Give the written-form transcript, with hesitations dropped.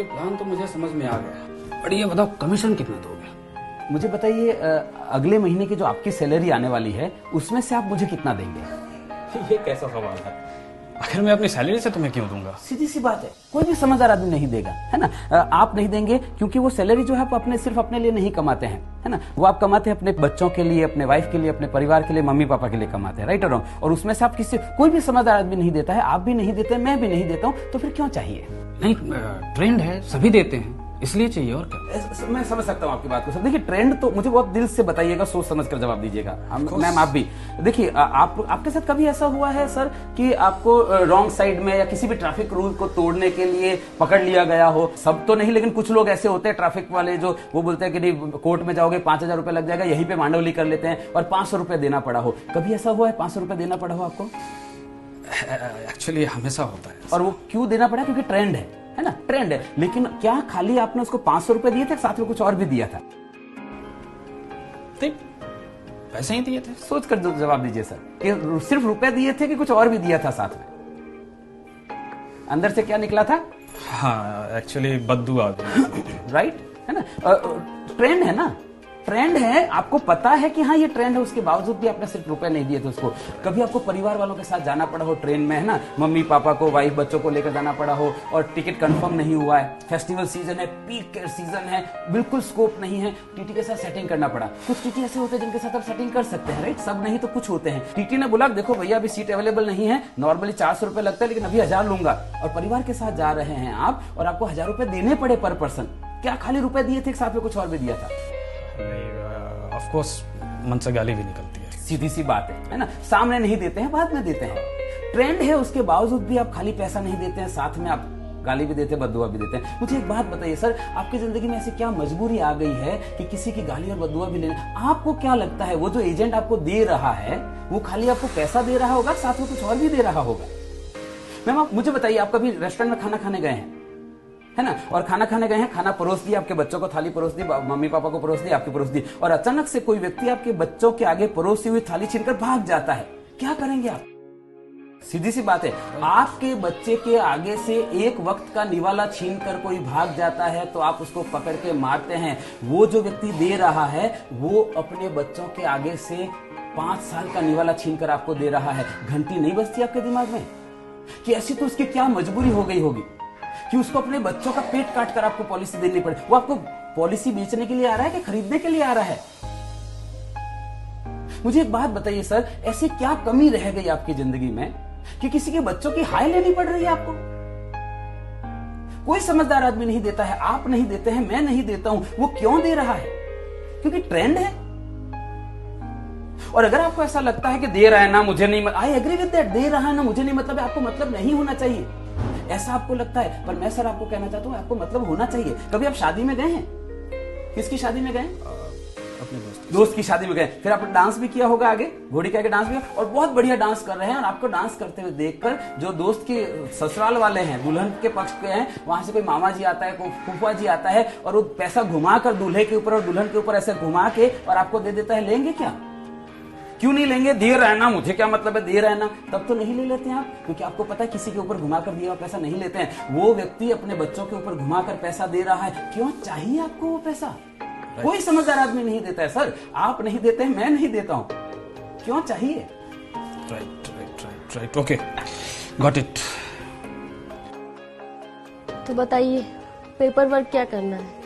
आपके प्लान तो मुझे समझ में आ गया, पर ये बताओ कमीशन कितना दोगे? मुझे बताइए, अगले महीने की जो आपकी सैलरी आने वाली है उसमें से आप मुझे कितना देंगे? ये कैसा सवाल है? आखिर मैं अपनी सैलरी से तुम्हें क्यों दूंगा? सीधी सी बात है, कोई भी समझदार आदमी नहीं देगा, है ना। आप नहीं देंगे क्योंकि वो सैलरी जो है आप अपने सिर्फ अपने लिए नहीं कमाते हैं, है ना। वो आप कमाते हैं अपने बच्चों के लिए, अपने वाइफ के लिए, अपने परिवार के लिए, मम्मी पापा के लिए कमाते हैं, राइट और रॉन्ग। और उसमें से आप किसी कोई भी समझदार आदमी नहीं देता है, आप भी नहीं देते, मैं भी नहीं देता हूँ, तो फिर क्यों चाहिए? नहीं, ट्रेंड है, सभी देते हैं, इसलिए चाहिए, और क्या। मैं समझ सकता हूँ आपकी बात को सर। देखिए, ट्रेंड तो मुझे बहुत दिल से बताइएगा, सोच समझ कर जवाब दीजिएगा। मैम आप भी देखिए, आपके साथ कभी ऐसा हुआ है सर कि आपको रॉन्ग साइड में या किसी भी ट्रैफिक रूल को तोड़ने के लिए पकड़ लिया गया हो? सब तो नहीं, लेकिन कुछ लोग ऐसे होते हैं ट्रैफिक वाले जो वो बोलते हैं कि नहीं कोर्ट में जाओगे 5,000 रुपए लग जाएगा, यहीं पे मांडवली कर लेते हैं और 500 रुपए देना पड़ा हो। कभी ऐसा हुआ है 500 रुपए देना पड़ा हो आपको? एक्चुअली हमेशा होता है। और वो क्यों देना पड़ा? क्योंकि ट्रेंड है ना, ट्रेंड है। लेकिन क्या खाली आपने उसको 500 रुपए दिए थे, साथ में कुछ और भी दिया था? पैसे ही दिए थे। सोच कर जवाब दीजिए सर, कि सिर्फ रुपए दिए थे कि कुछ और भी दिया था साथ में? अंदर से क्या निकला था? हाँ, एक्चुअली बद्दू आ गई। राइट, है ना। ट्रेंड है ना, ट्रेंड है, आपको पता है कि हाँ ये ट्रेंड है, उसके बावजूद भी आपने सिर्फ रुपए नहीं दिए थे उसको। कभी आपको परिवार वालों के साथ जाना पड़ा हो ट्रेन में, है ना, मम्मी पापा को, वाइफ बच्चों को लेकर जाना पड़ा हो और टिकट कंफर्म नहीं हुआ है, फेस्टिवल सीजन है, पीक सीजन है, बिल्कुल स्कोप नहीं है, टीटी के साथ सेटिंग करना पड़ा। कुछ टीटी ऐसे होते हैं जिनके साथ आप सेटिंग कर सकते हैं, राइट, सब नहीं तो कुछ होते हैं। टीटी ने बोला देखो भैया अभी सीट अवेलेबल नहीं है, नॉर्मली 400 रुपए लगता है लेकिन अभी 1000 लूंगा, और परिवार के साथ जा रहे हैं आप और आपको 1000 रुपए देने पड़े पर पर्सन। क्या खाली रुपए दिए थे, साथ में कुछ और भी दिया था? ऑफ कोर्स मन से गाली भी निकलती है। सीधी सी बात है ना। सामने नहीं देते हैं, बाद में देते हैं। ट्रेंड है, उसके बावजूद भी आप खाली पैसा नहीं देते हैं, साथ में आप गाली भी देते हैं, बद्दुआ भी देते हैं। मुझे एक बात बताइए सर, आपकी जिंदगी में ऐसी क्या मजबूरी आ गई है कि किसी की गाली और बद्दुआ भी लेना? आपको क्या लगता है वो जो एजेंट आपको दे रहा है वो खाली आपको पैसा दे रहा होगा, साथ में कुछ और भी दे रहा होगा? मैम आप मुझे बताइए, आप कभी रेस्टोरेंट में खाना खाने गए हैं, है ना, और खाना खाने गए हैं, खाना परोस दिया, आपके बच्चों को थाली परोस दी, मम्मी पापा को परोस दी, आपकी परोस दी, और अचानक से कोई व्यक्ति आपके बच्चों के आगे परोसी हुई थाली छीनकर भाग जाता है, क्या करेंगे आप? सीधी सी बात है, आपके बच्चे के आगे से एक वक्त का निवाला छीनकर कोई भाग जाता है तो आप उसको पकड़ के मारते हैं। वो जो व्यक्ति दे रहा है वो अपने बच्चों के आगे से 5 साल का निवाला छीनकर आपको दे रहा है। घंटी नहीं बजती आपके दिमाग में कि ऐसी तो उसकी क्या मजबूरी हो गई होगी कि उसको अपने बच्चों का पेट काट कर आपको पॉलिसी देनी पड़े? वो आपको पॉलिसी बेचने के लिए आ रहा है कि खरीदने के लिए आ रहा है? मुझे एक बात बताइए सर, ऐसी क्या कमी रह गई आपकी जिंदगी में कि किसी के बच्चों की हाय लेनी पड़ रही है आपको? कोई समझदार आदमी नहीं देता है, आप नहीं देते हैं, मैं नहीं देता हूं। वो क्यों दे रहा है? क्योंकि ट्रेंड है। और अगर आपको ऐसा लगता है कि दे रहा है ना मुझे नहीं, आई एग्री विद दैट, दे रहा है ना मुझे नहीं मतलब है, आपको मतलब नहीं होना चाहिए, ऐसा आपको लगता है। पर मैं सर आपको कहना चाहता हूं आपको मतलब होना चाहिए। कभी आप शादी में गए हैं? किसकी शादी में गए? अपने दोस्त की शादी में गए, फिर आपने डांस भी किया होगा, आगे घोड़ी के आगे डांस भी किया, और बहुत बढ़िया डांस कर रहे हैं, और आपको डांस करते हुए देखकर जो दोस्त के ससुराल वाले हैं, दुल्हन के पक्ष के हैं, वहां से कोई मामा जी आता है, कोई फूफा जी आता है, और वो पैसा घुमाकर दूल्हे के ऊपर और दुल्हन के ऊपर ऐसे घुमा के और आपको दे देता है, लेंगे क्या? क्यों नहीं लेंगे? दे रहा है ना, मुझे क्या मतलब है, दे रहा है ना, तब तो नहीं ले लेते हैं आप, क्योंकि आपको पता है किसी के ऊपर घुमाकर दिया हुआ पैसा नहीं लेते हैं। वो व्यक्ति अपने बच्चों के ऊपर घुमाकर पैसा दे रहा है, क्यों चाहिए आपको वो पैसा? कोई समझदार आदमी नहीं देता है सर, आप नहीं देते हैं, मैं नहीं देता हूं, क्यों चाहिए? Right, okay, got it. तो बताइए पेपर वर्क क्या करना है?